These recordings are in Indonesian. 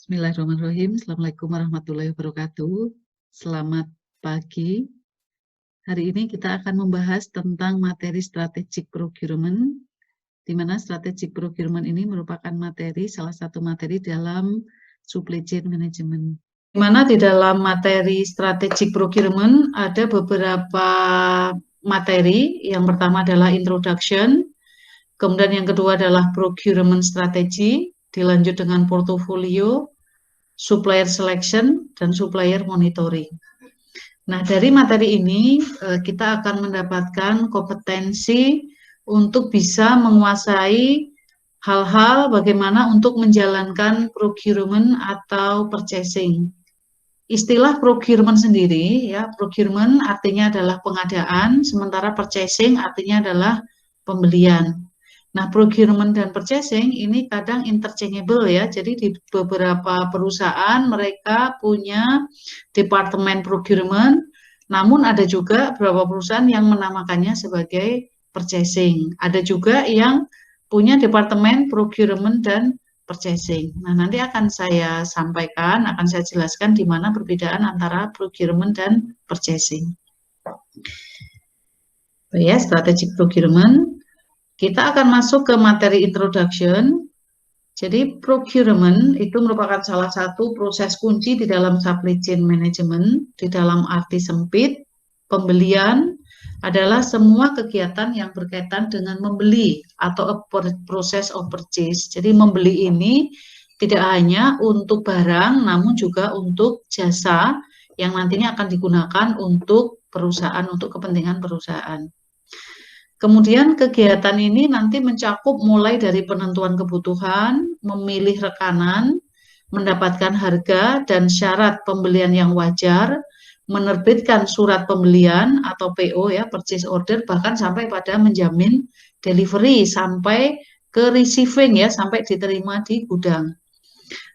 Bismillahirrahmanirrahim. Assalamualaikum warahmatullahi wabarakatuh. Selamat pagi. Hari ini kita akan membahas tentang materi strategic procurement, di mana strategic procurement ini merupakan salah satu materi dalam supply chain management. Di mana di dalam materi strategic procurement ada beberapa materi. Yang pertama adalah introduction, kemudian yang kedua adalah procurement strategy, dilanjut dengan portfolio, supplier selection, dan supplier monitoring. Nah, dari materi ini kita akan mendapatkan kompetensi untuk bisa menguasai hal-hal bagaimana untuk menjalankan procurement atau purchasing. Istilah procurement sendiri, ya, procurement artinya adalah pengadaan, sementara purchasing artinya adalah pembelian. Nah, procurement dan purchasing ini kadang interchangeable ya, jadi di beberapa perusahaan mereka punya departemen procurement, namun ada juga beberapa perusahaan yang menamakannya sebagai purchasing. Ada juga yang punya departemen procurement dan purchasing. Nah, nanti akan saya sampaikan, akan saya jelaskan di mana perbedaan antara procurement dan purchasing. Ya, strategic procurement. Kita akan masuk ke materi introduction. Jadi procurement itu merupakan salah satu proses kunci di dalam supply chain management. Di dalam arti sempit, pembelian adalah semua kegiatan yang berkaitan dengan membeli atau process of purchase. Jadi membeli ini tidak hanya untuk barang, namun juga untuk jasa yang nantinya akan digunakan untuk perusahaan, untuk kepentingan perusahaan. Kemudian kegiatan ini nanti mencakup mulai dari penentuan kebutuhan, memilih rekanan, mendapatkan harga dan syarat pembelian yang wajar, menerbitkan surat pembelian atau PO ya, purchase order, bahkan sampai pada menjamin delivery sampai ke receiving ya, sampai diterima di gudang.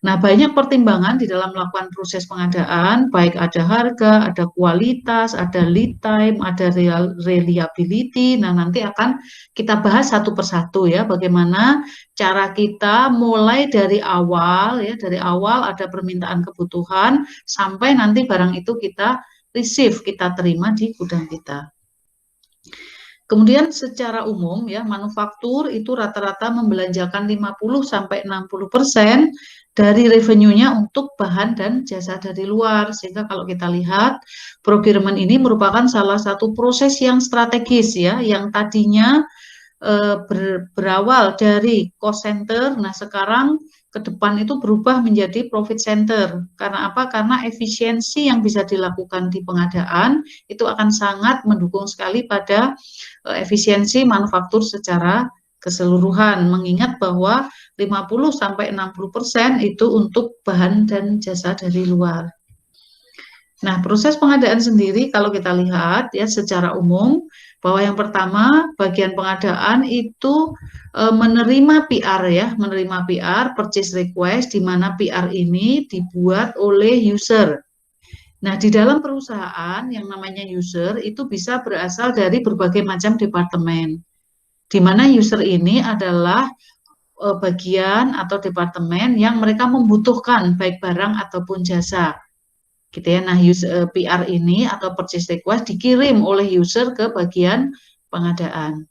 Nah, banyak pertimbangan di dalam melakukan proses pengadaan, baik ada harga, ada kualitas, ada lead time, ada reliability. Nah, nanti akan kita bahas satu persatu ya, bagaimana cara kita mulai dari awal ya, dari awal ada permintaan kebutuhan sampai nanti barang itu kita receive, kita terima di gudang kita. Kemudian secara umum ya, manufaktur itu rata-rata membelanjakan 50-60% dari revenue-nya untuk bahan dan jasa dari luar. Sehingga kalau kita lihat, procurement ini merupakan salah satu proses yang strategis ya, yang tadinya berawal dari cost center, nah sekarang ke depan itu berubah menjadi profit center. Karena apa? Karena efisiensi yang bisa dilakukan di pengadaan itu akan sangat mendukung sekali pada efisiensi manufaktur secara keseluruhan. Mengingat bahwa 50-60% itu untuk bahan dan jasa dari luar. Nah, proses pengadaan sendiri kalau kita lihat ya secara umum, bahwa yang pertama bagian pengadaan itu menerima PR ya, menerima PR, purchase request, di mana PR ini dibuat oleh user. Nah, di dalam perusahaan yang namanya user itu bisa berasal dari berbagai macam departemen, di mana user ini adalah bagian atau departemen yang mereka membutuhkan baik barang ataupun jasa. Gitu ya. Nah, PR ini atau purchase request dikirim oleh user ke bagian pengadaan.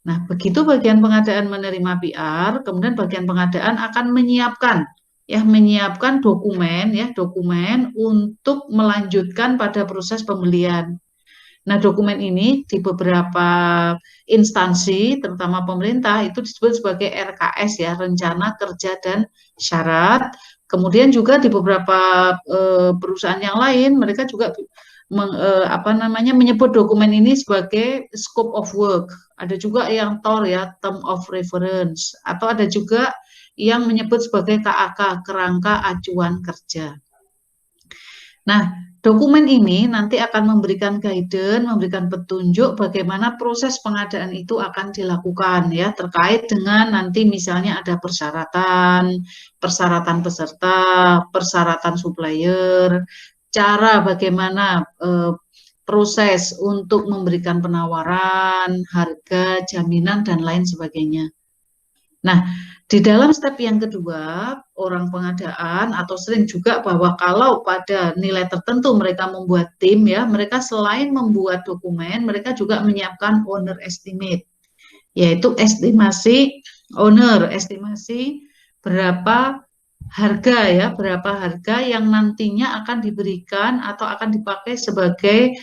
Nah, begitu bagian pengadaan menerima PR, kemudian bagian pengadaan akan menyiapkan dokumen untuk melanjutkan pada proses pembelian. Nah, dokumen ini di beberapa instansi, terutama pemerintah, itu disebut sebagai RKS ya, Rencana Kerja dan Syarat. Kemudian juga di beberapa perusahaan yang lain, mereka juga menyebut dokumen ini sebagai scope of work. Ada juga yang TOR ya, term of reference, atau ada juga yang menyebut sebagai KAK, kerangka acuan kerja. Nah, dokumen ini nanti akan memberikan guidance, memberikan petunjuk bagaimana proses pengadaan itu akan dilakukan ya, terkait dengan nanti misalnya ada persyaratan peserta, persyaratan supplier, cara bagaimana proses untuk memberikan penawaran, harga, jaminan, dan lain sebagainya. Nah, Di dalam step yang kedua, orang pengadaan atau sering juga bahwa kalau pada nilai tertentu mereka membuat tim ya, mereka selain membuat dokumen, mereka juga menyiapkan owner estimate, yaitu estimasi owner, estimasi berapa harga ya, berapa harga yang nantinya akan diberikan atau akan dipakai sebagai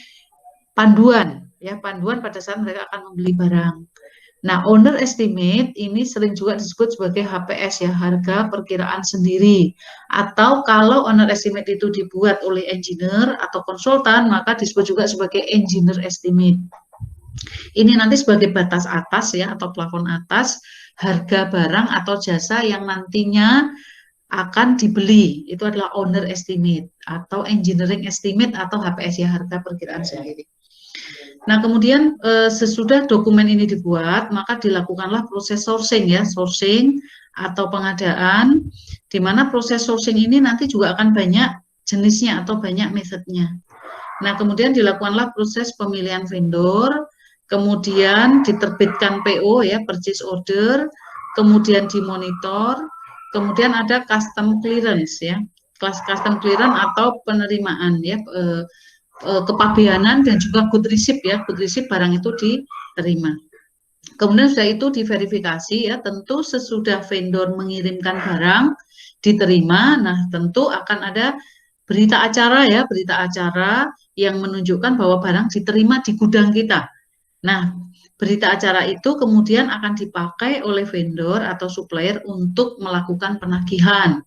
panduan ya, panduan pada saat mereka akan membeli barang. Nah, owner estimate ini sering juga disebut sebagai HPS ya, harga perkiraan sendiri. Atau kalau owner estimate itu dibuat oleh engineer atau konsultan, maka disebut juga sebagai engineer estimate. Ini nanti sebagai batas atas ya, atau plafon atas harga barang atau jasa yang nantinya akan dibeli. Itu adalah owner estimate atau engineering estimate atau HPS ya, harga perkiraan sendiri. Nah, kemudian sesudah dokumen ini dibuat, maka dilakukanlah proses sourcing ya, sourcing atau pengadaan, di mana proses sourcing ini nanti juga akan banyak jenisnya atau banyak metodenya. Nah, kemudian dilakukanlah proses pemilihan vendor, kemudian diterbitkan PO ya, purchase order, kemudian dimonitor, kemudian ada custom clearance ya, custom clearance atau penerimaan ya, kepabeanan dan juga good receipt ya, good receipt barang itu diterima. Kemudian sudah itu diverifikasi ya, tentu sesudah vendor mengirimkan barang diterima, nah tentu akan ada berita acara ya, berita acara yang menunjukkan bahwa barang diterima di gudang kita. Nah, berita acara itu kemudian akan dipakai oleh vendor atau supplier untuk melakukan penagihan.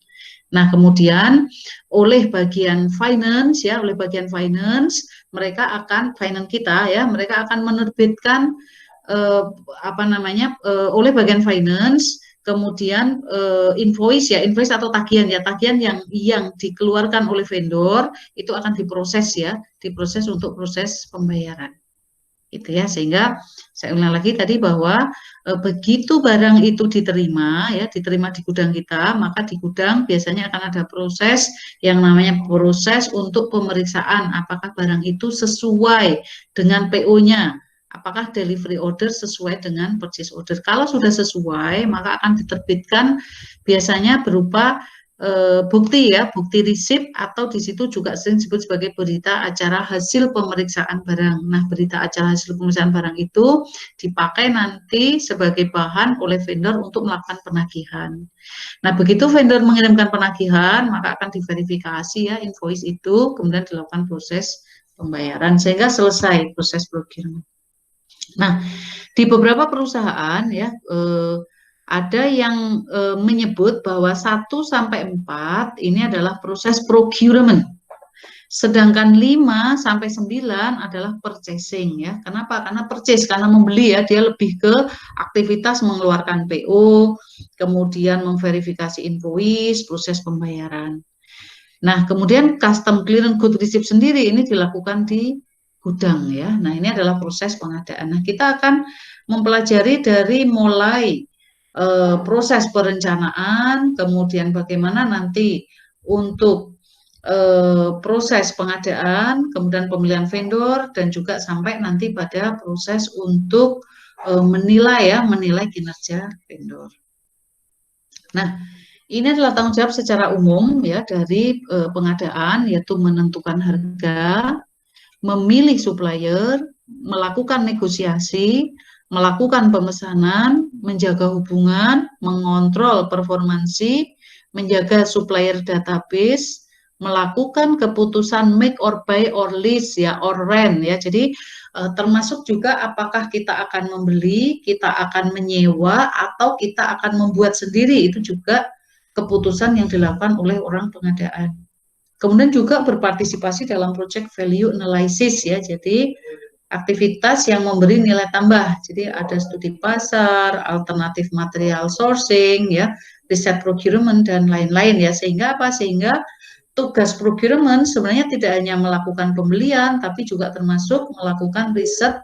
Nah, kemudian oleh bagian finance ya, oleh bagian finance mereka akan finance kita ya, mereka akan menerbitkan oleh bagian finance kemudian invoice ya, invoice atau tagihan ya, tagihan yang dikeluarkan oleh vendor itu akan diproses ya, diproses untuk proses pembayaran. Itu ya, sehingga saya ulang lagi tadi bahwa begitu barang itu diterima ya, diterima di gudang kita, maka di gudang biasanya akan ada proses yang namanya proses untuk pemeriksaan apakah barang itu sesuai dengan PO-nya, apakah delivery order sesuai dengan purchase order. Kalau sudah sesuai, maka akan diterbitkan biasanya berupa bukti ya, bukti receipt atau di situ juga sering disebut sebagai berita acara hasil pemeriksaan barang. Nah, berita acara hasil pemeriksaan barang itu dipakai nanti sebagai bahan oleh vendor untuk melakukan penagihan. Nah, begitu vendor mengirimkan penagihan, maka akan diverifikasi ya invoice itu, kemudian dilakukan proses pembayaran sehingga selesai proses procurement. Nah, di beberapa perusahaan ya ada yang menyebut bahwa 1 sampai 4 ini adalah proses procurement. Sedangkan 5 sampai 9 adalah purchasing ya. Kenapa? Karena purchase, karena membeli ya, dia lebih ke aktivitas mengeluarkan PO, kemudian memverifikasi invoice, proses pembayaran. Nah, kemudian custom clearance good receipt sendiri ini dilakukan di gudang ya. Nah, ini adalah proses pengadaan. Nah, kita akan mempelajari dari mulai proses perencanaan, kemudian bagaimana nanti untuk proses pengadaan, kemudian pemilihan vendor, dan juga sampai nanti pada proses untuk menilai ya, menilai kinerja vendor. Nah, ini adalah tanggung jawab secara umum ya dari pengadaan, yaitu menentukan harga, memilih supplier, melakukan negosiasi, melakukan pemesanan, menjaga hubungan, mengontrol performansi, menjaga supplier database, melakukan keputusan make or buy or lease ya, or rent ya. Jadi termasuk juga apakah kita akan membeli, kita akan menyewa, atau kita akan membuat sendiri, itu juga keputusan yang dilakukan oleh orang pengadaan. Kemudian juga berpartisipasi dalam project value analysis ya, jadi aktivitas yang memberi nilai tambah. Jadi ada studi pasar, alternatif material sourcing ya, riset procurement dan lain-lain ya. Sehingga apa? Sehingga tugas procurement sebenarnya tidak hanya melakukan pembelian, tapi juga termasuk melakukan riset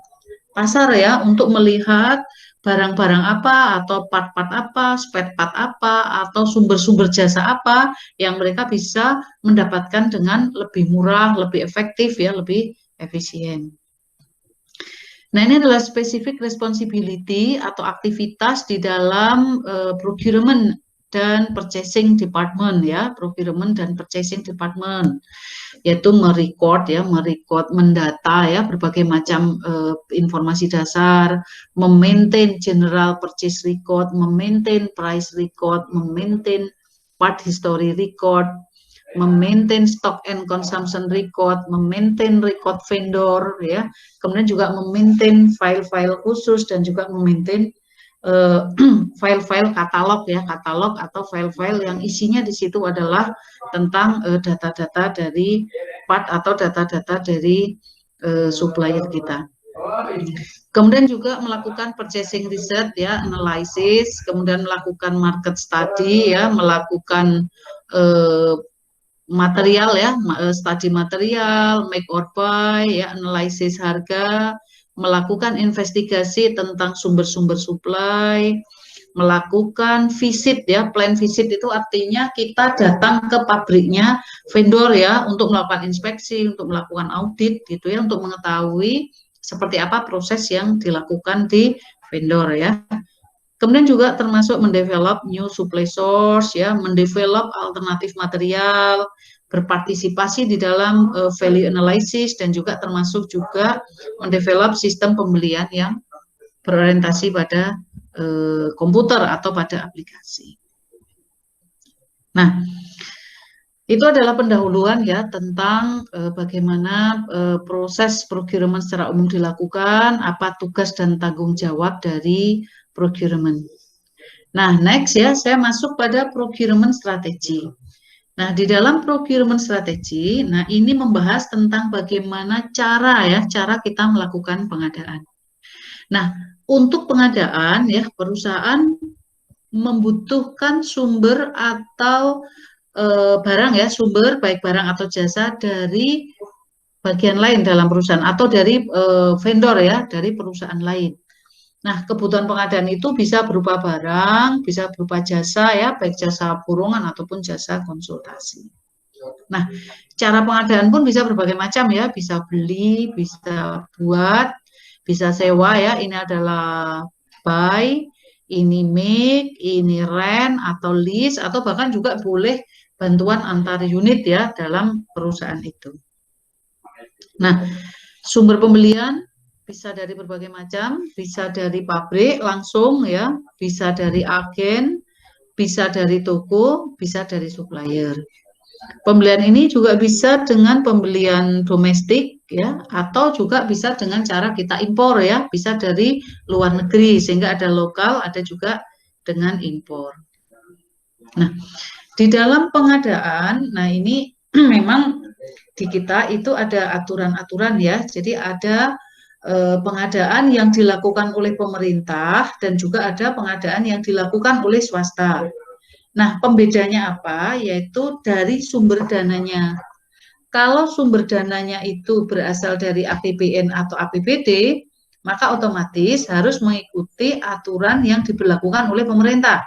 pasar ya, untuk melihat barang-barang apa atau part-part apa, spare part apa, atau sumber-sumber jasa apa yang mereka bisa mendapatkan dengan lebih murah, lebih efektif ya, lebih efisien. Nah, ini adalah specific responsibility atau aktivitas di dalam procurement dan purchasing department ya, procurement dan purchasing department, yaitu mendata ya berbagai macam informasi dasar, memaintain general purchase record, memaintain price record, memaintain part history record, memaintain stock and consumption record, memaintain record vendor, ya, kemudian juga memaintain file-file khusus dan juga memaintain file-file katalog ya, katalog atau file-file yang isinya di situ adalah tentang data-data dari part atau data-data dari supplier kita. Kemudian juga melakukan purchasing research ya, analysis, kemudian melakukan market study ya, melakukan material ya, studi material, make or buy ya, analisis harga, melakukan investigasi tentang sumber-sumber supply, melakukan visit ya, plan visit itu artinya kita datang ke pabriknya vendor ya untuk melakukan inspeksi, untuk melakukan audit gitu ya, untuk mengetahui seperti apa proses yang dilakukan di vendor ya. Kemudian juga termasuk mendevelop new supply source ya, mendevelop alternatif material, berpartisipasi di dalam value analysis dan juga termasuk juga mendevelop sistem pembelian yang berorientasi pada komputer atau pada aplikasi. Nah, itu adalah pendahuluan ya tentang bagaimana proses procurement secara umum dilakukan, apa tugas dan tanggung jawab dari procurement. Nah, next ya, saya masuk pada procurement strategi. Nah, di dalam procurement strategi, nah ini membahas tentang bagaimana cara kita melakukan pengadaan. Nah, untuk pengadaan ya, perusahaan membutuhkan sumber atau barang ya, sumber baik barang atau jasa dari bagian lain dalam perusahaan atau dari vendor ya, dari perusahaan lain. Nah, kebutuhan pengadaan itu bisa berupa barang, bisa berupa jasa ya, baik jasa borongan ataupun jasa konsultasi. Nah, cara pengadaan pun bisa berbagai macam ya, bisa beli, bisa buat, bisa sewa ya, ini adalah buy, ini make, ini rent atau lease, atau bahkan juga boleh bantuan antar unit ya dalam perusahaan itu. Nah, sumber pembelian bisa dari berbagai macam, bisa dari pabrik langsung ya, bisa dari agen, bisa dari toko, bisa dari supplier. Pembelian ini juga bisa dengan pembelian domestik ya, atau juga bisa dengan cara kita impor ya, bisa dari luar negeri sehingga ada lokal, ada juga dengan impor. Nah, di dalam pengadaan, nah ini memang di kita itu ada aturan-aturan ya, jadi ada pengadaan yang dilakukan oleh pemerintah dan juga ada pengadaan yang dilakukan oleh swasta. Nah, pembedanya apa? Yaitu dari sumber dananya. Kalau sumber dananya itu berasal dari APBN atau APBD, maka otomatis harus mengikuti aturan yang diberlakukan oleh pemerintah.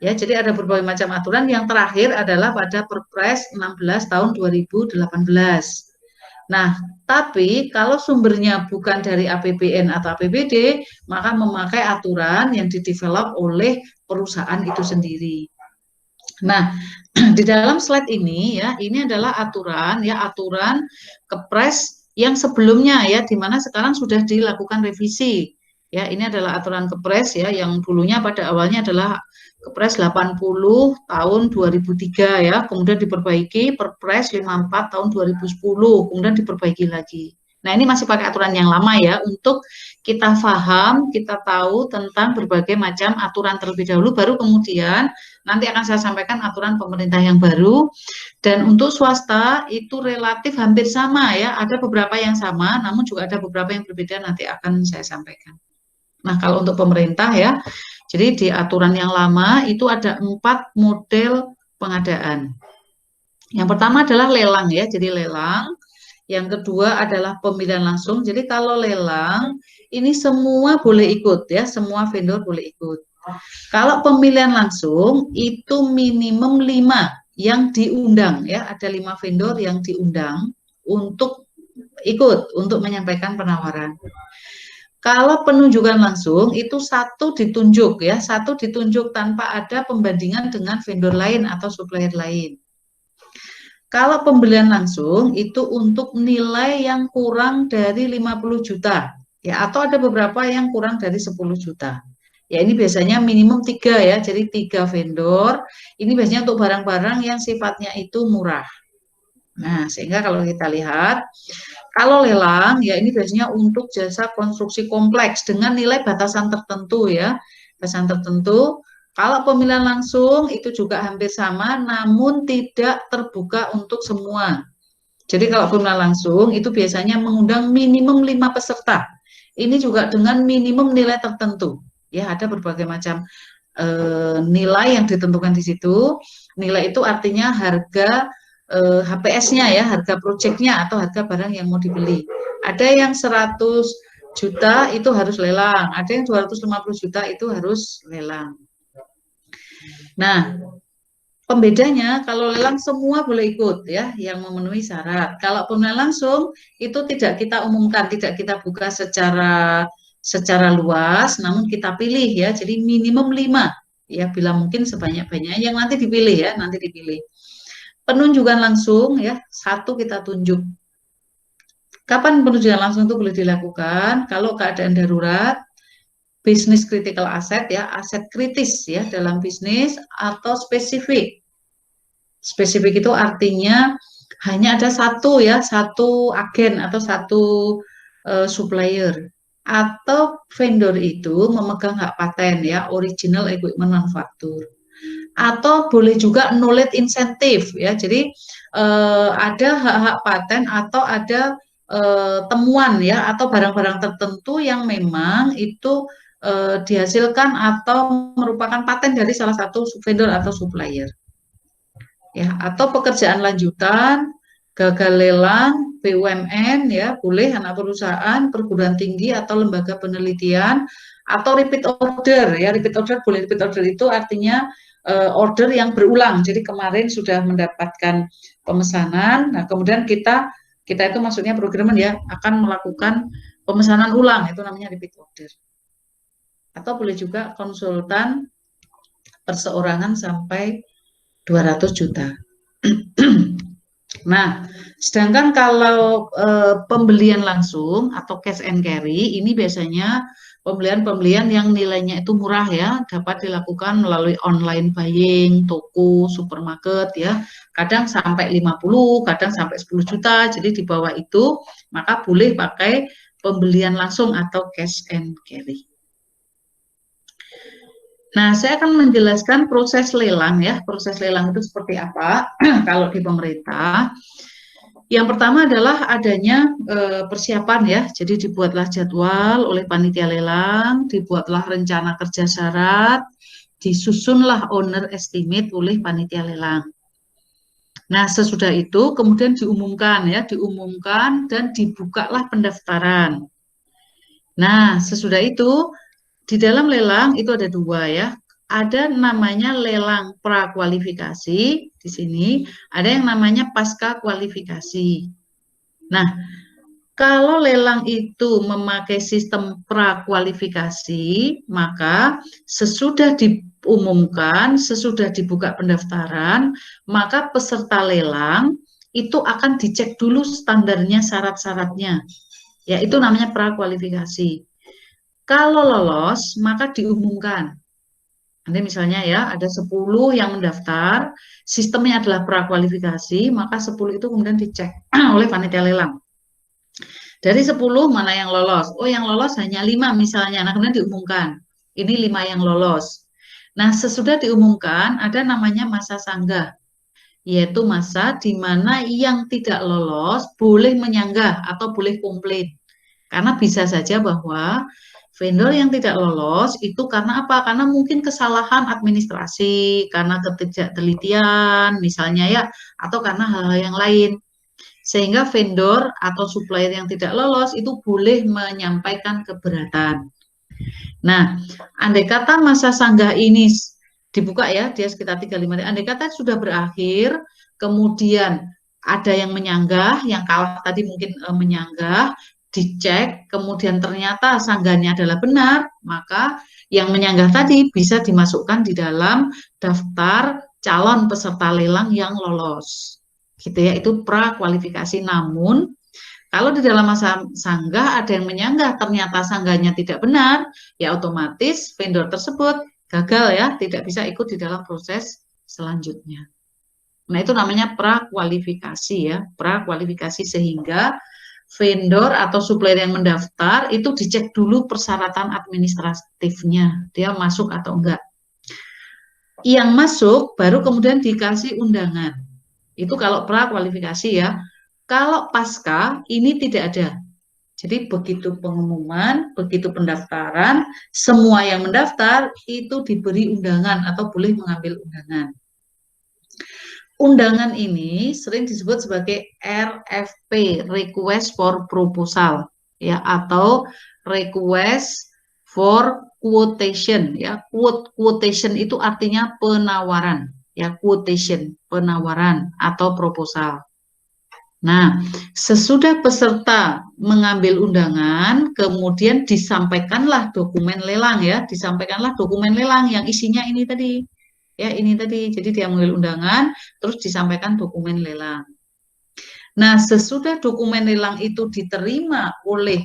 Ya, jadi ada berbagai macam aturan. Yang terakhir adalah pada Perpres 16 tahun 2018. Nah, tapi kalau sumbernya bukan dari APBN atau APBD, maka memakai aturan yang didevelop oleh perusahaan itu sendiri. Nah, di dalam slide ini ya, ini adalah aturan Kepres yang sebelumnya ya, di mana sekarang sudah dilakukan revisi. Ya, ini adalah aturan Kepres ya, yang dulunya pada awalnya adalah Kepres 80 tahun 2003 ya, kemudian diperbaiki Perpres 54 tahun 2010, kemudian diperbaiki lagi. Nah, ini masih pakai aturan yang lama ya, untuk kita paham, kita tahu tentang berbagai macam aturan terlebih dahulu, baru kemudian nanti akan saya sampaikan aturan pemerintah yang baru. Dan untuk swasta itu relatif hampir sama ya, ada beberapa yang sama, namun juga ada beberapa yang berbeda, nanti akan saya sampaikan. Nah, kalau untuk pemerintah ya, jadi di aturan yang lama itu ada 4 model pengadaan. Yang pertama adalah lelang ya, jadi lelang. Yang kedua adalah pemilihan langsung. Jadi kalau lelang ini semua boleh ikut ya, semua vendor boleh ikut. Kalau pemilihan langsung itu minimum 5 yang diundang ya, ada 5 vendor yang diundang untuk ikut untuk menyampaikan penawaran. Kalau penunjukan langsung itu satu ditunjuk ya, satu ditunjuk tanpa ada pembandingan dengan vendor lain atau supplier lain. Kalau pembelian langsung itu untuk nilai yang kurang dari 50 juta ya, atau ada beberapa yang kurang dari 10 juta. Ya ini biasanya minimum 3 ya, jadi 3 vendor. Ini biasanya untuk barang-barang yang sifatnya itu murah. Nah, sehingga kalau kita lihat, kalau lelang ya ini biasanya untuk jasa konstruksi kompleks dengan nilai batasan tertentu ya, batasan tertentu. Kalau pemilihan langsung itu juga hampir sama, namun tidak terbuka untuk semua. Jadi kalau pemilihan langsung itu biasanya mengundang minimum 5 peserta. Ini juga dengan minimum nilai tertentu. Ya ada berbagai macam nilai yang ditentukan di situ. Nilai itu artinya harga HPS-nya ya, harga proyeknya atau harga barang yang mau dibeli. Ada yang 100 juta itu harus lelang, ada yang 250 juta itu harus lelang. Nah, pembedanya kalau lelang semua boleh ikut ya, yang memenuhi syarat. Kalau pemilihan langsung itu tidak kita umumkan, tidak kita buka secara luas, namun kita pilih ya. Jadi minimum 5 ya, bila mungkin sebanyak-banyaknya yang nanti dipilih ya, nanti dipilih. Penunjukan langsung ya, satu kita tunjuk. Kapan penunjukan langsung itu boleh dilakukan? Kalau keadaan darurat, bisnis critical asset ya, aset kritis ya dalam bisnis, atau spesifik. Spesifik itu artinya hanya ada satu ya, satu agen atau satu supplier, atau vendor itu memegang hak paten ya, original equipment manufacture, atau boleh juga knowledge insentif ya. Jadi ada hak-hak paten atau ada temuan ya, atau barang-barang tertentu yang memang itu dihasilkan atau merupakan paten dari salah satu vendor atau supplier. Ya, atau pekerjaan lanjutan, gagal lelang, BUMN ya, boleh anak perusahaan, perguruan tinggi atau lembaga penelitian, atau repeat order ya, repeat order boleh. Repeat order itu artinya order yang berulang. Jadi kemarin sudah mendapatkan pemesanan, nah kemudian kita itu maksudnya procurement ya, akan melakukan pemesanan ulang, itu namanya repeat order. Atau boleh juga konsultan perseorangan sampai 200 juta. Nah, sedangkan kalau pembelian langsung atau cash and carry, ini biasanya pembelian-pembelian yang nilainya itu murah ya, dapat dilakukan melalui online buying, toko, supermarket ya, kadang sampai 50, kadang sampai 10 juta, jadi di bawah itu, maka boleh pakai pembelian langsung atau cash and carry. Nah, saya akan menjelaskan proses lelang ya. Proses lelang itu seperti apa kalau di pemerintah. Yang pertama adalah adanya persiapan ya. Jadi dibuatlah jadwal oleh panitia lelang, dibuatlah rencana kerja syarat, disusunlah owner estimate oleh panitia lelang. Nah, sesudah itu kemudian diumumkan ya, diumumkan dan dibukalah pendaftaran. Nah, sesudah itu di dalam lelang itu ada 2 ya. Ada namanya lelang prakualifikasi di sini, ada yang namanya pasca kualifikasi. Nah, kalau lelang itu memakai sistem prakualifikasi, maka sesudah diumumkan, sesudah dibuka pendaftaran, maka peserta lelang itu akan dicek dulu standarnya, syarat-syaratnya. Ya, itu namanya prakualifikasi. Kalau lolos, maka diumumkan. Nanti misalnya ya, ada 10 yang mendaftar, sistemnya adalah prakualifikasi, maka 10 itu kemudian dicek oleh panitia lelang. Dari 10, mana yang lolos? Oh, yang lolos hanya 5 misalnya. Nah, kemudian diumumkan. Ini 5 yang lolos. Nah, sesudah diumumkan, ada namanya masa sanggah, yaitu masa di mana yang tidak lolos boleh menyanggah atau boleh komplain. Karena bisa saja bahwa vendor yang tidak lolos itu karena apa? Karena mungkin kesalahan administrasi, karena ketidaktelitian misalnya ya, atau karena hal-hal yang lain. Sehingga vendor atau supplier yang tidak lolos itu boleh menyampaikan keberatan. Nah, andai kata masa sanggah ini dibuka ya, dia sekitar 35 hari, andai kata sudah berakhir, kemudian ada yang menyanggah, yang kalah tadi mungkin menyanggah, dicek, kemudian ternyata sanggahnya adalah benar, maka yang menyanggah tadi bisa dimasukkan di dalam daftar calon peserta lelang yang lolos. Gitu ya, itu prakualifikasi. Namun kalau di dalam masa sanggah ada yang menyanggah ternyata sanggahnya tidak benar, ya otomatis vendor tersebut gagal ya, tidak bisa ikut di dalam proses selanjutnya. Nah, itu namanya prakualifikasi ya, prakualifikasi, sehingga vendor atau supplier yang mendaftar itu dicek dulu persyaratan administratifnya, dia masuk atau enggak. Yang masuk baru kemudian dikasih undangan. Itu kalau prakualifikasi ya. Kalau pasca ini tidak ada. Jadi begitu pengumuman, begitu pendaftaran, semua yang mendaftar itu diberi undangan atau boleh mengambil undangan. Undangan ini sering disebut sebagai RFP, Request for Proposal, ya, atau Request for Quotation, ya. Quotation itu artinya penawaran, ya, quotation, penawaran atau proposal. Nah, sesudah peserta mengambil undangan, kemudian disampaikanlah dokumen lelang, ya, disampaikanlah dokumen lelang yang isinya ini tadi. Ya, ini tadi. Jadi dia mengambil undangan, terus disampaikan dokumen lelang. Nah, sesudah dokumen lelang itu diterima oleh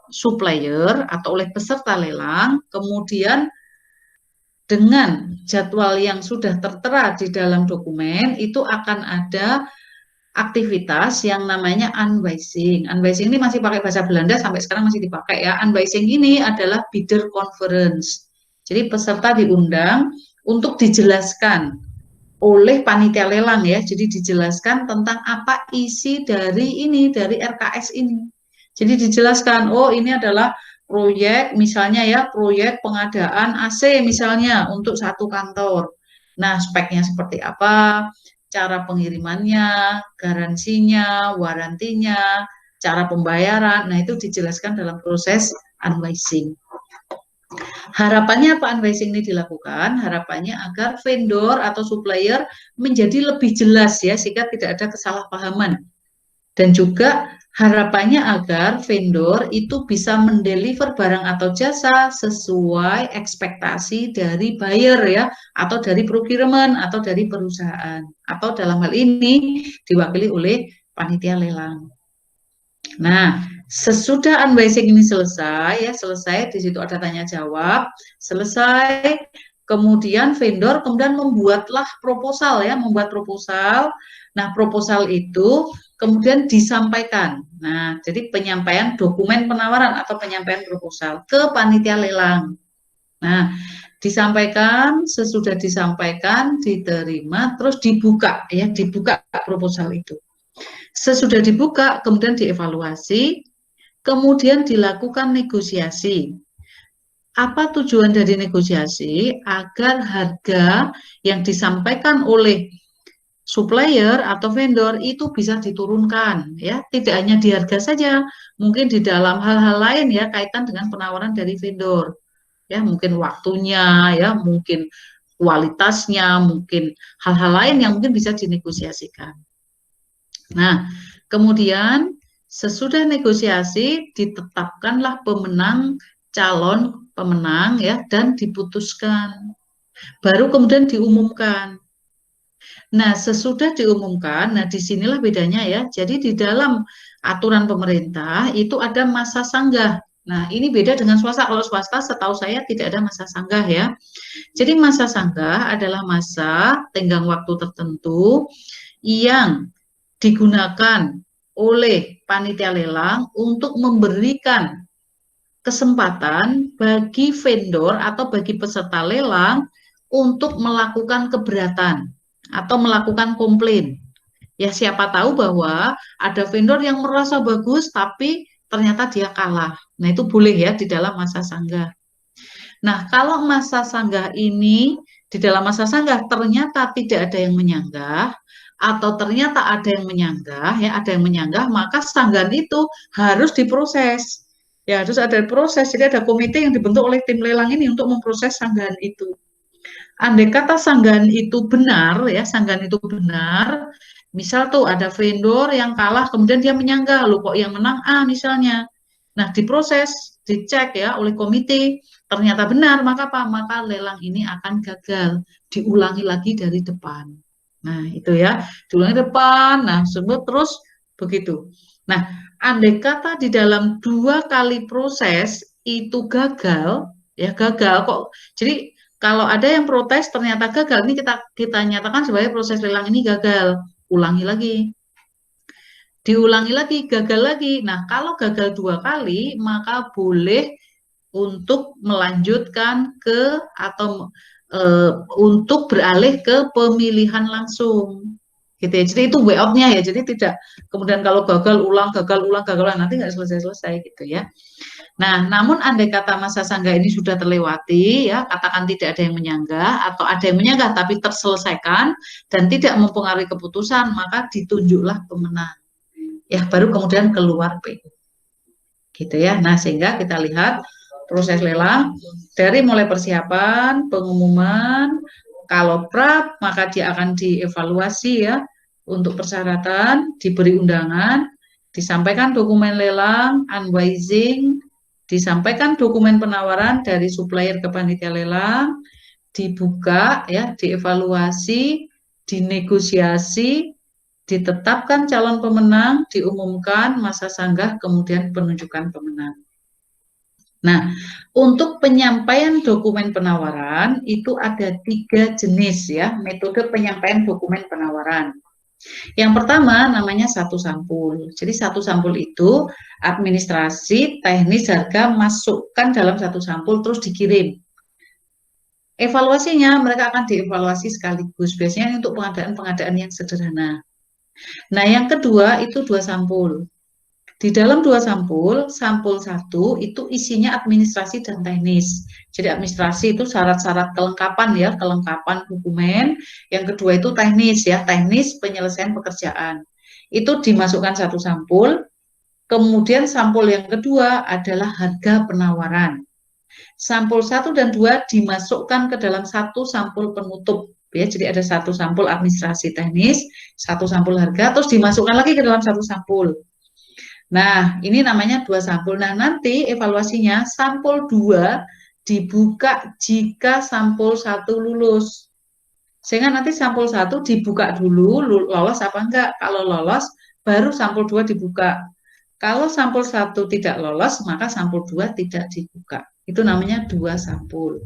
supplier atau oleh peserta lelang, kemudian dengan jadwal yang sudah tertera di dalam dokumen, itu akan ada aktivitas yang namanya unwising. Unwising ini masih pakai bahasa Belanda, sampai sekarang masih dipakai ya. Unwising ini adalah bidder conference. Jadi peserta diundang untuk dijelaskan oleh panitia lelang ya. Jadi dijelaskan tentang apa isi dari ini, dari RKS ini. Jadi dijelaskan, oh ini adalah proyek misalnya ya, proyek pengadaan AC misalnya untuk satu kantor. Nah, speknya seperti apa, cara pengirimannya, garansinya, warantinya, cara pembayaran. Nah, itu dijelaskan dalam proses unwising. Harapannya apa unwising ini dilakukan? Harapannya agar vendor atau supplier menjadi lebih jelas ya, sehingga tidak ada kesalahpahaman. Dan juga harapannya agar vendor itu bisa mendeliver barang atau jasa sesuai ekspektasi dari buyer ya, atau dari procurement atau dari perusahaan, atau dalam hal ini diwakili oleh panitia lelang. Nah, sesudah unwising ini selesai ya, selesai, di situ ada tanya jawab, selesai, kemudian vendor kemudian membuatlah proposal ya, membuat proposal. Nah, proposal itu kemudian disampaikan. Nah, jadi penyampaian dokumen penawaran atau penyampaian proposal ke panitia lelang. Nah, disampaikan, sesudah disampaikan, diterima, terus dibuka ya, dibuka proposal itu. Sesudah dibuka, kemudian dievaluasi, kemudian dilakukan negosiasi. Apa tujuan dari negosiasi? Agar harga yang disampaikan oleh supplier atau vendor itu bisa diturunkan, ya. Tidak hanya di harga saja, mungkin di dalam hal-hal lain ya, kaitan dengan penawaran dari vendor. Ya, mungkin waktunya, ya, mungkin kualitasnya, mungkin hal-hal lain yang mungkin bisa dinegosiasikan. Nah, kemudian sesudah negosiasi ditetapkanlah pemenang, calon pemenang ya, dan diputuskan. Baru kemudian diumumkan. Nah, sesudah diumumkan, nah disinilah bedanya ya. Jadi di dalam aturan pemerintah itu ada masa sanggah. Nah, ini beda dengan swasta. Kalau swasta setahu saya tidak ada masa sanggah ya. Jadi masa sanggah adalah masa tenggang waktu tertentu yang digunakan oleh panitia lelang untuk memberikan kesempatan bagi vendor atau bagi peserta lelang untuk melakukan keberatan atau melakukan komplain. Ya, siapa tahu bahwa ada vendor yang merasa bagus tapi ternyata dia kalah. Nah, itu boleh ya di dalam masa sanggah. Nah, kalau masa sanggah ini, di dalam masa sanggah ternyata tidak ada yang menyanggah, atau ternyata ada yang menyanggah, ya, ada yang menyanggah, maka sanggahan itu harus diproses. Ya, harus ada proses. Jadi ada komite yang dibentuk oleh tim lelang ini untuk memproses sanggahan itu. Andai kata sanggahan itu benar, ya, sanggahan itu benar, misal tuh ada vendor yang kalah, kemudian dia menyanggah, loh kok yang menang A misalnya. Nah, diproses, dicek ya oleh komite, ternyata benar, maka apa? Maka lelang ini akan gagal, diulangi lagi dari depan. Nah, itu ya, diulangi depan, nah, sebut terus begitu. Nah, andai kata di dalam 2 kali proses itu gagal, ya gagal kok. Jadi kalau ada yang protes ternyata gagal, ini kita nyatakan sebagai proses lelang ini gagal. Ulangi lagi, diulangi lagi, gagal lagi. Nah, kalau gagal 2 kali, maka boleh untuk melanjutkan ke atau untuk beralih ke pemilihan langsung. Gitu ya. Jadi itu way out-nya ya. Jadi tidak kemudian kalau gagal ulang, gagal ulang, nanti nggak selesai-selesai gitu ya. Nah, namun andai kata masa sanggah ini sudah terlewati, ya, katakan tidak ada yang menyanggah atau ada yang menyanggah tapi terselesaikan dan tidak mempengaruhi keputusan, maka ditunjuklah pemenang. Ya, baru kemudian keluar PO. Gitu ya. Nah, sehingga kita lihat proses lelang dari mulai persiapan, pengumuman, kalau pra, maka dia akan dievaluasi ya untuk persyaratan, diberi undangan, disampaikan dokumen lelang, unwising, disampaikan dokumen penawaran dari supplier ke panitia lelang, dibuka ya, dievaluasi, dinegosiasi, ditetapkan calon pemenang, diumumkan masa sanggah, kemudian penunjukan pemenang. Nah, untuk penyampaian dokumen penawaran itu ada 3 jenis ya, metode penyampaian dokumen penawaran. Yang pertama namanya satu sampul. Jadi satu sampul itu administrasi, teknis, harga masukkan dalam satu sampul terus dikirim. Evaluasinya mereka akan dievaluasi sekaligus, biasanya untuk pengadaan-pengadaan yang sederhana. Nah, yang kedua itu 2 sampul. Di dalam 2 sampul, sampul 1 itu isinya administrasi dan teknis. Jadi administrasi itu syarat-syarat kelengkapan ya, kelengkapan dokumen. Yang kedua itu teknis ya, teknis penyelesaian pekerjaan. Itu dimasukkan 1 sampul. Kemudian sampul yang kedua adalah harga penawaran. Sampul 1 dan 2 dimasukkan ke dalam 1 sampul penutup. Ya, jadi ada 1 sampul administrasi teknis, 1 sampul harga, terus dimasukkan lagi ke dalam 1 sampul. Nah, ini namanya 2 sampul. Nah, nanti evaluasinya sampul 2 dibuka jika sampul 1 lulus. Sehingga nanti sampul 1 dibuka dulu, lolos apa enggak. Kalau lolos, baru sampul 2 dibuka. Kalau sampul 1 tidak lolos, maka sampul 2 tidak dibuka. Itu namanya 2 sampul.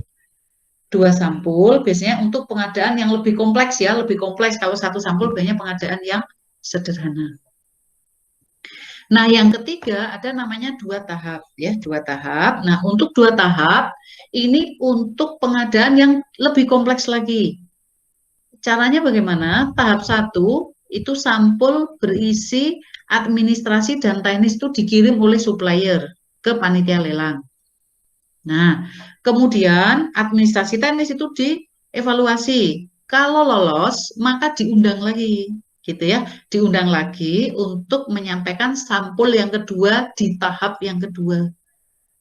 2 sampul biasanya untuk pengadaan yang lebih kompleks ya, lebih kompleks. Kalau 1 sampul biasanya pengadaan yang sederhana. Nah, yang ketiga ada namanya 2 tahap ya, 2 tahap. Nah, untuk 2 tahap ini untuk pengadaan yang lebih kompleks lagi. Caranya bagaimana? Tahap 1 itu sampul berisi administrasi dan teknis itu dikirim oleh supplier ke panitia lelang. Nah, kemudian administrasi teknis itu dievaluasi. Kalau lolos, maka diundang lagi gitu ya, diundang lagi untuk menyampaikan sampul yang kedua di tahap yang kedua,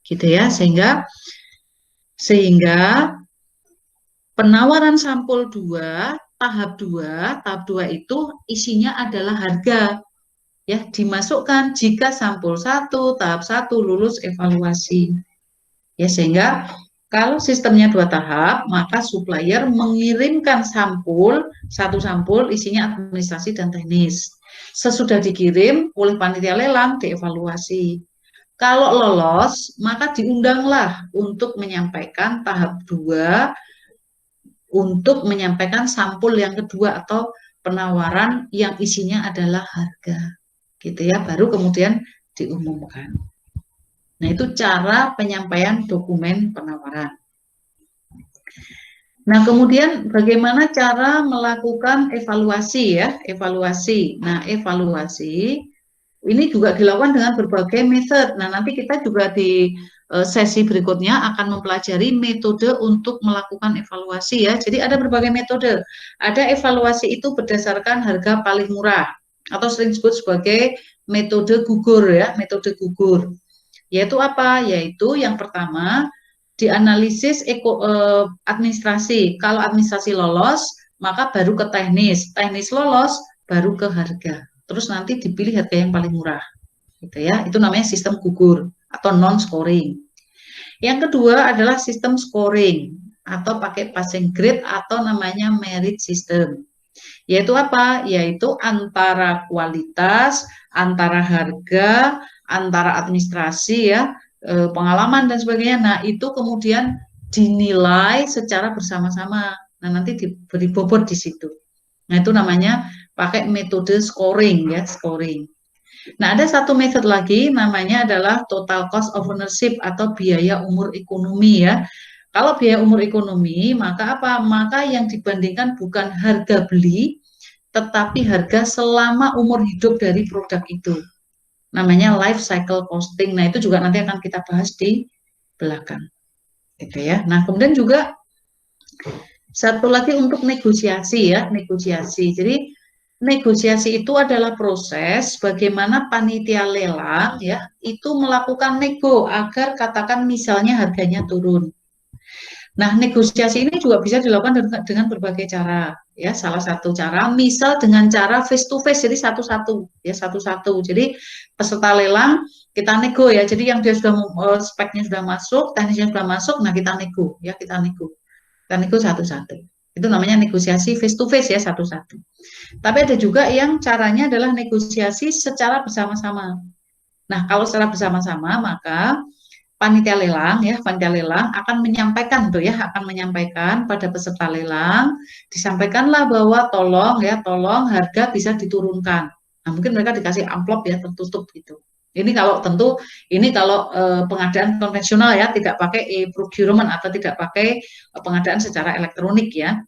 gitu ya, sehingga penawaran sampul 2 tahap 2 itu isinya adalah harga ya, dimasukkan jika sampul 1 tahap 1 lulus evaluasi ya, sehingga kalau sistemnya 2 tahap, maka supplier mengirimkan satu sampul isinya administrasi dan teknis. Sesudah dikirim oleh panitia lelang, dievaluasi. Kalau lolos, maka diundanglah untuk menyampaikan tahap 2, untuk menyampaikan sampul yang kedua atau penawaran yang isinya adalah harga. Gitu ya, baru kemudian diumumkan. Nah, itu cara penyampaian dokumen penawaran. Nah, kemudian bagaimana cara melakukan evaluasi ya, evaluasi. Nah, evaluasi ini juga dilakukan dengan berbagai metode. Nah, nanti kita juga di sesi berikutnya akan mempelajari metode untuk melakukan evaluasi ya. Jadi ada berbagai metode. Ada evaluasi itu berdasarkan harga paling murah atau sering disebut sebagai metode gugur ya, metode gugur. Yaitu apa? Yaitu yang pertama dianalisis administrasi. Kalau administrasi lolos, maka baru ke teknis. Teknis lolos, baru ke harga. Terus nanti dipilih harga yang paling murah. Gitu ya. Itu namanya sistem gugur atau non-scoring. Yang kedua adalah sistem scoring atau pakai passing grade atau namanya merit system. Yaitu apa? Yaitu antara kualitas, antara harga, antara administrasi ya, pengalaman dan sebagainya. Nah, itu kemudian dinilai secara bersama-sama. Nah, nanti diberi bobot di situ. Nah, itu namanya pakai metode scoring ya, scoring. Nah, ada satu metode lagi namanya adalah total cost of ownership atau biaya umur ekonomi ya. Kalau biaya umur ekonomi, maka apa? Maka yang dibandingkan bukan harga beli, tetapi harga selama umur hidup dari produk itu. Namanya life cycle costing. Nah, itu juga nanti akan kita bahas di belakang. Gitu ya. Nah, kemudian juga satu lagi untuk negosiasi ya, negosiasi. Jadi negosiasi itu adalah proses bagaimana panitia lelang ya itu melakukan nego agar katakan misalnya harganya turun. Nah, negosiasi ini juga bisa dilakukan dengan berbagai cara ya. Salah satu cara misal dengan cara face to face, jadi satu-satu ya, satu-satu. Jadi peserta lelang kita nego ya. Jadi yang dia sudah speknya sudah masuk, teknisnya sudah masuk, nah kita nego ya, kita nego. Kita nego satu-satu. Itu namanya negosiasi face to face ya, satu-satu. Tapi ada juga yang caranya adalah negosiasi secara bersama-sama. Nah, kalau secara bersama-sama maka panitia lelang ya, panitia lelang akan menyampaikan tuh ya, akan menyampaikan pada peserta lelang, disampaikanlah bahwa tolong ya, tolong harga bisa diturunkan. Nah, mungkin mereka dikasih amplop ya, tertutup gitu. Ini kalau tentu ini kalau pengadaan konvensional ya, tidak pakai e-procurement atau tidak pakai pengadaan secara elektronik ya.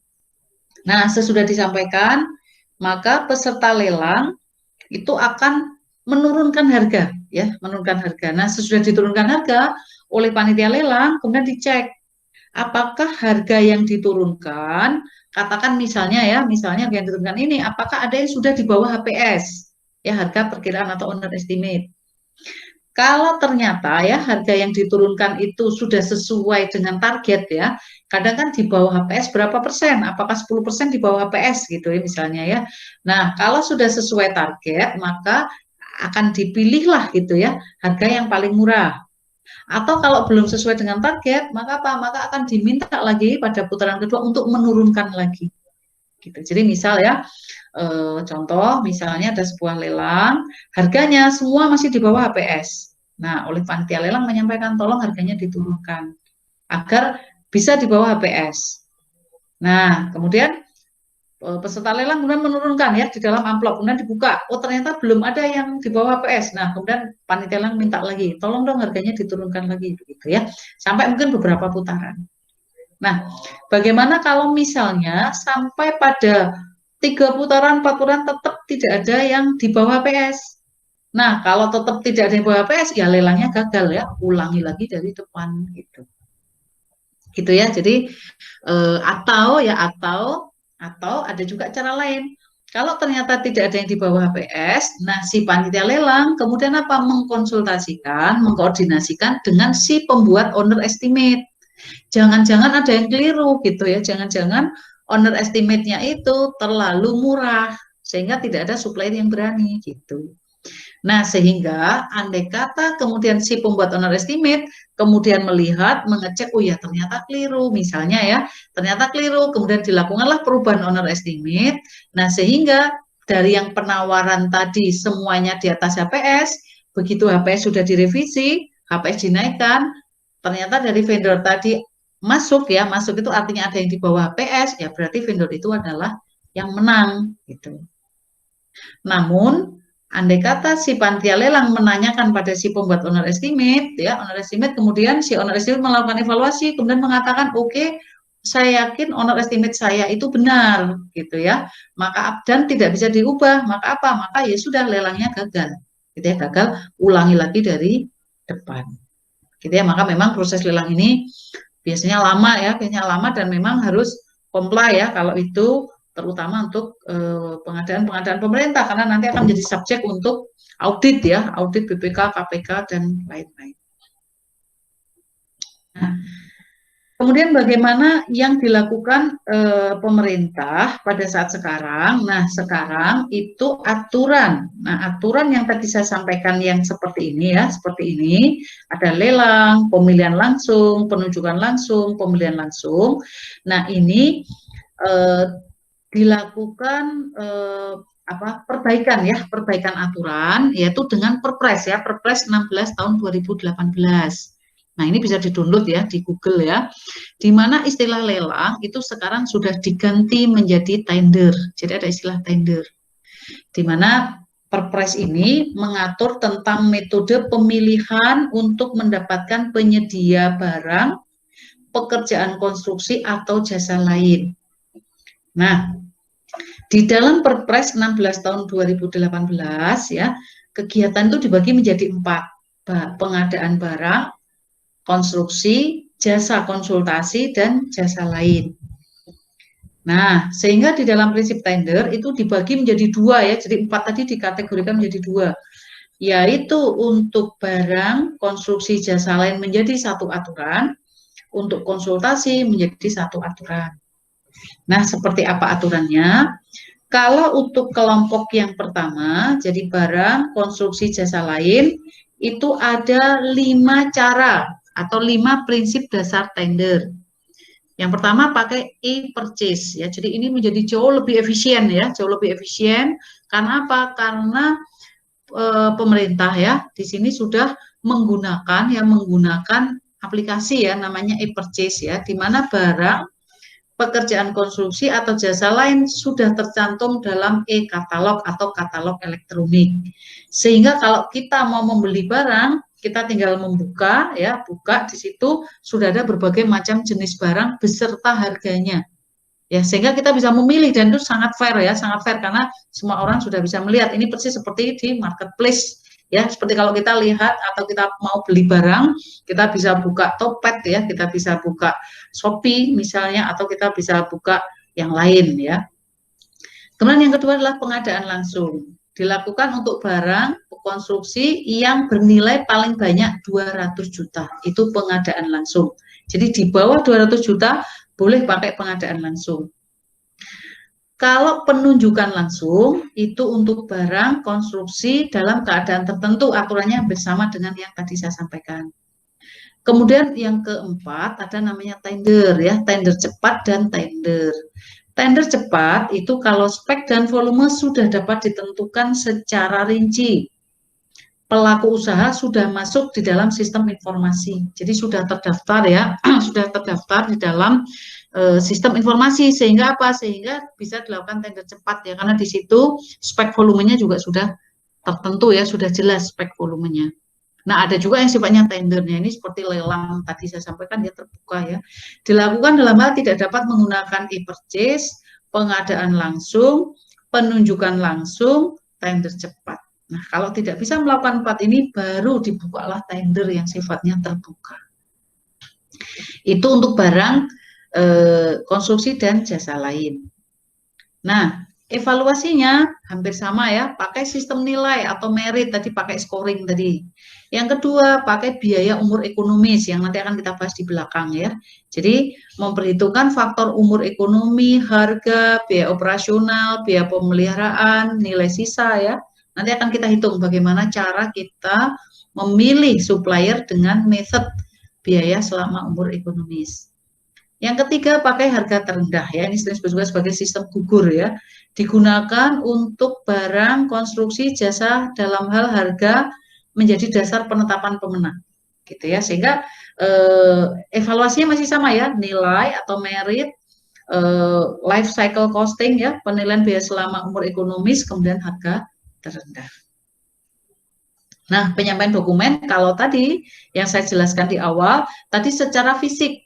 Nah, sesudah disampaikan, maka peserta lelang itu akan menurunkan harga ya, menurunkan harga. Nah, sesudah diturunkan harga oleh panitia lelang, kemudian dicek apakah harga yang diturunkan, katakan misalnya ya, misalnya yang diturunkan ini, apakah ada yang sudah di bawah HPS ya, harga perkiraan atau owner estimate. Kalau ternyata ya harga yang diturunkan itu sudah sesuai dengan target ya, kadang kan di bawah HPS berapa persen, apakah 10% di bawah HPS gitu ya misalnya ya. Nah, kalau sudah sesuai target, maka akan dipilihlah gitu ya, harga yang paling murah. Atau kalau belum sesuai dengan target, maka apa? Maka akan diminta lagi pada putaran kedua untuk menurunkan lagi. Gitu. Jadi misal ya, contoh misalnya ada sebuah lelang, harganya semua masih di bawah HPS. Nah, oleh panitia lelang menyampaikan tolong harganya diturunkan agar bisa di bawah HPS. Nah, kemudian peserta lelang kemudian menurunkan ya di dalam amplop, kemudian dibuka. Oh, ternyata belum ada yang di bawah HPS. Nah, kemudian panitia lelang minta lagi, tolong dong harganya diturunkan lagi gitu ya. Sampai mungkin beberapa putaran. Nah, bagaimana kalau misalnya sampai pada 3 putaran, 4 putaran tetap tidak ada yang di bawah HPS. Nah, kalau tetap tidak ada yang di bawah HPS, ya lelangnya gagal ya, ulangi lagi dari depan gitu. Gitu ya. Jadi atau ada juga cara lain. Kalau ternyata tidak ada yang di bawah HPS, nah si panitia lelang kemudian apa? Mengkonsultasikan, mengkoordinasikan dengan si pembuat owner estimate. Jangan-jangan ada yang keliru gitu ya, jangan-jangan owner estimate-nya itu terlalu murah sehingga tidak ada supplier yang berani gitu. Nah, sehingga andai kata kemudian si pembuat owner estimate kemudian melihat, mengecek, oh ya ternyata keliru, misalnya ya, ternyata keliru, kemudian dilakukanlah perubahan owner estimate. Nah, sehingga dari yang penawaran tadi semuanya di atas HPS, begitu HPS sudah direvisi, HPS dinaikkan, ternyata dari vendor tadi masuk ya, masuk itu artinya ada yang di bawah HPS, ya berarti vendor itu adalah yang menang gitu. Namun andai kata si panitia lelang menanyakan pada si pembuat owner estimate ya, owner estimate kemudian si owner estimate melakukan evaluasi kemudian mengatakan oke, saya yakin owner estimate saya itu benar gitu ya, maka dan tidak bisa diubah, maka apa? Maka ya sudah lelangnya gagal gitu ya, gagal, ulangi lagi dari depan. Gitu ya, maka memang proses lelang ini biasanya lama ya, biasanya lama dan memang harus comply ya kalau itu, terutama untuk pengadaan pemerintah karena nanti akan menjadi subjek untuk audit ya, audit BPK, KPK dan lain-lain. Nah, Kemudian bagaimana yang dilakukan pemerintah pada saat sekarang? Nah, sekarang itu aturan. Nah, aturan yang tadi saya sampaikan yang seperti ini ya, seperti ini. Ada lelang, pemilihan langsung, penunjukan langsung, pemilihan langsung. Nah, ini dilakukan perbaikan ya, perbaikan aturan yaitu dengan Perpres ya, Perpres 16 tahun 2018. Nah, ini bisa di-download ya di Google ya. Di mana istilah lelang itu sekarang sudah diganti menjadi tender. Jadi ada istilah tender. Di mana Perpres ini mengatur tentang metode pemilihan untuk mendapatkan penyedia barang, pekerjaan konstruksi atau jasa lain. Nah, di dalam Perpres 16 tahun 2018 ya, kegiatan itu dibagi menjadi 4. Pengadaan barang, konstruksi, jasa konsultasi, dan jasa lain. Nah, sehingga di dalam prinsip tender itu dibagi menjadi 2 ya, jadi 4 tadi dikategorikan menjadi 2, yaitu untuk barang, konstruksi, jasa lain menjadi 1 aturan, untuk konsultasi menjadi 1 aturan. Nah, seperti apa aturannya? Kalau untuk kelompok yang pertama, jadi barang, konstruksi, jasa lain, itu ada 5 cara atau 5 prinsip dasar tender. Yang pertama pakai e-purchase ya. Jadi ini menjadi jauh lebih efisien ya, jauh lebih efisien. Karena apa? Karena pemerintah ya di sini sudah menggunakan aplikasi ya namanya e-purchase ya, di mana barang, pekerjaan konstruksi atau jasa lain sudah tercantum dalam e-katalog atau katalog elektronik. Sehingga kalau kita mau membeli barang, kita tinggal membuka ya, buka di situ sudah ada berbagai macam jenis barang beserta harganya. Ya, sehingga kita bisa memilih dan itu sangat fair ya, sangat fair karena semua orang sudah bisa melihat. Ini persis seperti di marketplace ya, seperti kalau kita lihat atau kita mau beli barang, kita bisa buka Topet ya, kita bisa buka Shopee misalnya, atau kita bisa buka yang lain ya. Kemudian yang kedua adalah pengadaan langsung. Dilakukan untuk barang konstruksi yang bernilai paling banyak 200 juta. Itu pengadaan langsung. Jadi di bawah 200 juta boleh pakai pengadaan langsung. Kalau penunjukan langsung itu untuk barang konstruksi dalam keadaan tertentu, aturannya bersama dengan yang tadi saya sampaikan. Kemudian yang keempat ada namanya tender ya, tender cepat dan tender. Tender cepat itu kalau spek dan volume sudah dapat ditentukan secara rinci. Pelaku usaha sudah masuk di dalam sistem informasi. Jadi sudah terdaftar ya, sudah terdaftar di dalam sistem informasi, sehingga apa? Sehingga bisa dilakukan tender cepat ya, karena di situ spek volumenya juga sudah tertentu ya, sudah jelas spek volumenya. Nah, ada juga yang sifatnya tendernya ini seperti lelang tadi saya sampaikan dia terbuka ya. Dilakukan dalam hal tidak dapat menggunakan e-purchase, pengadaan langsung, penunjukan langsung, tender cepat. Nah, kalau tidak bisa melakukan 4 ini baru dibukalah tender yang sifatnya terbuka. Itu untuk barang konstruksi dan jasa lain. Nah, evaluasinya hampir sama ya, pakai sistem nilai atau merit, tadi pakai scoring tadi. Yang kedua, pakai biaya umur ekonomis yang nanti akan kita bahas di belakang ya. Jadi, memperhitungkan faktor umur ekonomi, harga, biaya operasional, biaya pemeliharaan, nilai sisa ya. Nanti akan kita hitung bagaimana cara kita memilih supplier dengan method biaya selama umur ekonomis. Yang ketiga, pakai harga terendah ya. Ini disebut juga sebagai sistem gugur ya. Digunakan untuk barang, konstruksi, jasa dalam hal harga menjadi dasar penetapan pemenang. Gitu ya. Sehingga evaluasinya masih sama ya, nilai atau merit, life cycle costing ya, penilaian biaya selama umur ekonomis, kemudian harga terendah. Nah, penyampaian dokumen kalau tadi yang saya jelaskan di awal, tadi secara fisik.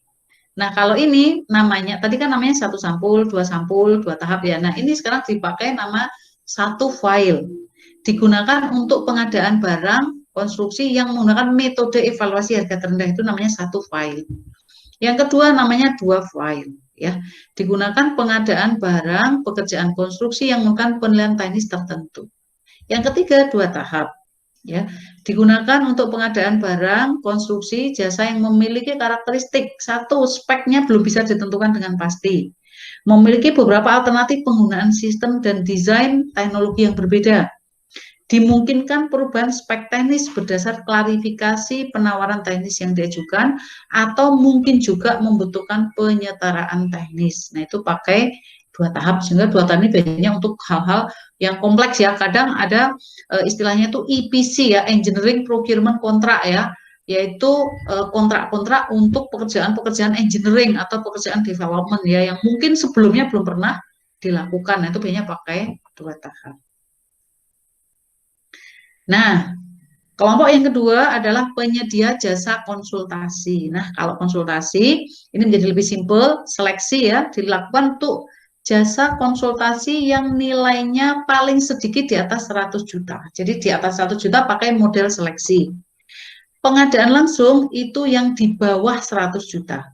Nah, kalau ini namanya, tadi kan namanya 1 sampul, 2 sampul, 2 tahap ya. Nah, ini sekarang dipakai nama 1 file. Digunakan untuk pengadaan barang konstruksi yang menggunakan metode evaluasi harga terendah, itu namanya 1 file. Yang kedua namanya 2 file. Ya, digunakan pengadaan barang, pekerjaan konstruksi yang menggunakan penilaian teknis tertentu. Yang ketiga 2 tahap. Ya, digunakan untuk pengadaan barang, konstruksi, jasa yang memiliki karakteristik satu, speknya belum bisa ditentukan dengan pasti. Memiliki beberapa alternatif penggunaan sistem dan desain teknologi yang berbeda. Dimungkinkan perubahan spek teknis berdasar klarifikasi penawaran teknis yang diajukan, atau mungkin juga membutuhkan penyetaraan teknis. Nah, itu pakai dua tahap, sehingga dua tahap ini biasanya untuk hal-hal yang kompleks ya. Kadang ada istilahnya itu EPC ya, Engineering Procurement Kontrak ya, yaitu kontrak-kontrak untuk pekerjaan-pekerjaan engineering atau pekerjaan development ya, yang mungkin sebelumnya belum pernah dilakukan. Nah, itu biasanya pakai dua tahap. Nah, kelompok yang kedua adalah penyedia jasa konsultasi. Nah, kalau konsultasi ini menjadi lebih simpel, seleksi ya, dilakukan untuk jasa konsultasi yang nilainya paling sedikit di atas 100 juta. Jadi di atas 100 juta pakai model seleksi. Pengadaan langsung itu yang di bawah 100 juta.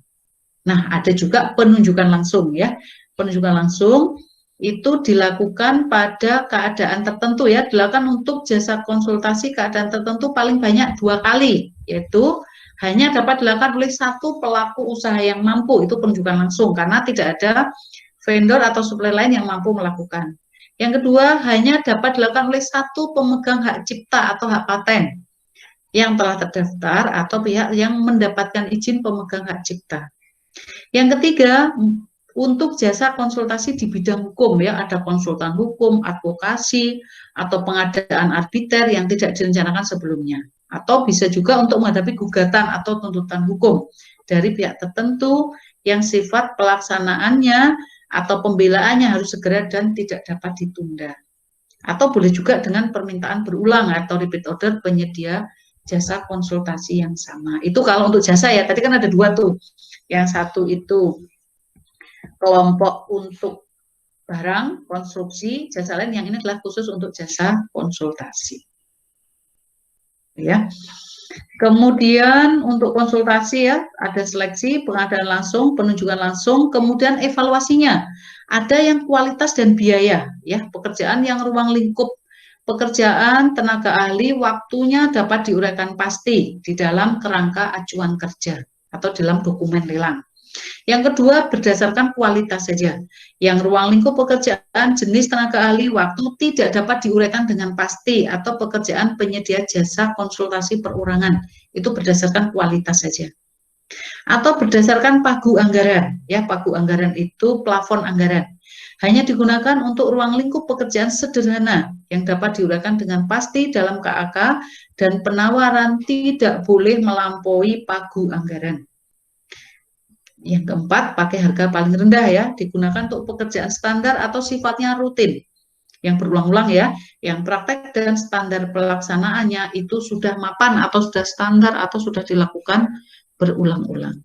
Nah, ada juga penunjukan langsung ya. Penunjukan langsung itu dilakukan pada keadaan tertentu ya, dilakukan untuk jasa konsultasi keadaan tertentu paling banyak 2 kali, yaitu hanya dapat dilakukan oleh satu pelaku usaha yang mampu, itu penunjukan langsung, karena tidak ada vendor atau supplier lain yang mampu melakukan. Yang kedua, hanya dapat dilakukan oleh satu pemegang hak cipta atau hak paten yang telah terdaftar atau pihak yang mendapatkan izin pemegang hak cipta. Yang ketiga, untuk jasa konsultasi di bidang hukum ya, ada konsultan hukum, advokasi, atau pengadaan arbiter yang tidak direncanakan sebelumnya. Atau bisa juga untuk menghadapi gugatan atau tuntutan hukum dari pihak tertentu yang sifat pelaksanaannya atau pembelaannya harus segera dan tidak dapat ditunda. Atau boleh juga dengan permintaan berulang atau repeat order penyedia jasa konsultasi yang sama. Itu kalau untuk jasa ya, tadi kan ada dua tuh. Yang satu itu kelompok untuk barang, konstruksi, jasa lain, yang ini adalah khusus untuk jasa konsultasi. Ya. Kemudian untuk konsultasi ya, ada seleksi, pengadaan langsung, penunjukan langsung, kemudian evaluasinya. Ada yang kualitas dan biaya, ya, pekerjaan yang ruang lingkup pekerjaan tenaga ahli waktunya dapat diuraikan pasti di dalam kerangka acuan kerja atau dalam dokumen lelang. Yang kedua, berdasarkan kualitas saja. Yang ruang lingkup pekerjaan jenis tenaga ahli waktu tidak dapat diuraikan dengan pasti atau pekerjaan penyedia jasa konsultasi perorangan. Itu berdasarkan kualitas saja. Atau berdasarkan pagu anggaran. Ya, pagu anggaran itu plafon anggaran. Hanya digunakan untuk ruang lingkup pekerjaan sederhana yang dapat diuraikan dengan pasti dalam KAK dan penawaran tidak boleh melampaui pagu anggaran. Yang keempat, pakai harga paling rendah ya, digunakan untuk pekerjaan standar atau sifatnya rutin, yang berulang-ulang ya, yang praktek dan standar pelaksanaannya itu sudah mapan atau sudah standar atau sudah dilakukan berulang-ulang.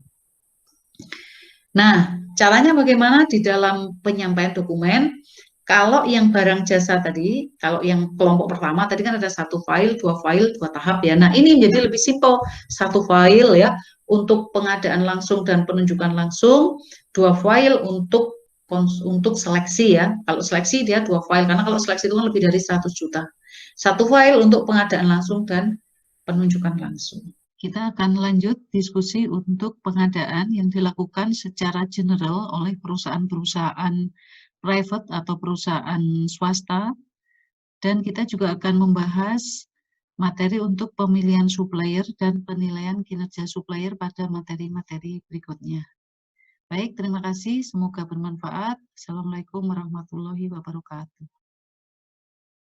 Nah, caranya bagaimana di dalam penyampaian dokumen? Kalau yang barang jasa tadi, kalau yang kelompok pertama tadi kan ada satu file, dua tahap ya. Nah, ini menjadi lebih simpel, satu file ya untuk pengadaan langsung dan penunjukan langsung, dua file untuk seleksi ya. Kalau seleksi dia dua file, karena kalau seleksi itu kan lebih dari 100 juta. Satu file untuk pengadaan langsung dan penunjukan langsung. Kita akan lanjut diskusi untuk pengadaan yang dilakukan secara general oleh perusahaan-perusahaan private atau perusahaan swasta, dan kita juga akan membahas materi untuk pemilihan supplier dan penilaian kinerja supplier pada materi-materi berikutnya. Baik, terima kasih. Semoga bermanfaat. Assalamualaikum warahmatullahi wabarakatuh.